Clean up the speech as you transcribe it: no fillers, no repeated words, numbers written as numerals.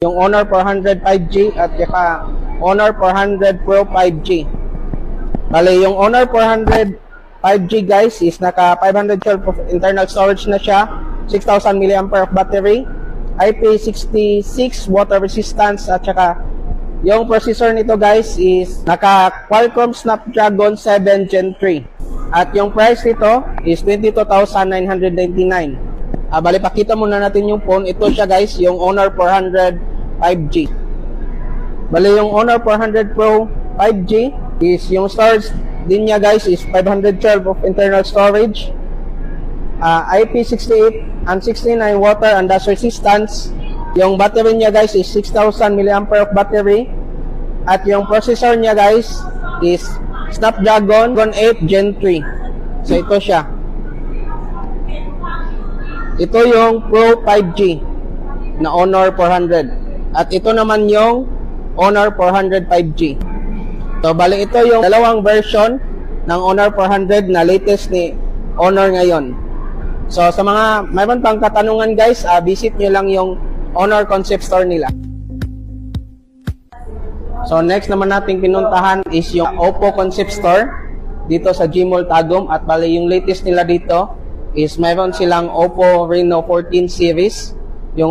yung Honor 400 5G at saka Honor 400 Pro 5G. Bali, yung Honor 400 5G guys is naka 512 of internal storage na siya, 6,000 mAh of battery, IP66 water resistance, at saka yung processor nito guys is naka Qualcomm Snapdragon 7 Gen 3. At yung price nito is 22,999. Bali, pakita muna natin yung phone. Ito siya guys, yung Honor 400 5G. Bali, yung Honor 400 Pro 5G is yung storage din niya guys is 512 of internal storage, IP68 and 69 water and dust resistance. Yung battery niya guys is 6,000 mAh of battery. At yung processor niya guys is Snapdragon 8 Gen 3. So ito siya. Ito yung Pro 5G na Honor 400. At ito naman yung Honor 400 5G. So bali, ito yung dalawang version ng Honor 400 na latest ni Honor ngayon. So sa mga mayroon pang katanungan guys, visit nyo lang yung Honor concept store nila. So next naman nating pinuntahan is yung Oppo concept store dito sa Gmall Tagum. At bali, yung latest nila dito is mayroon silang Oppo Reno 14 series.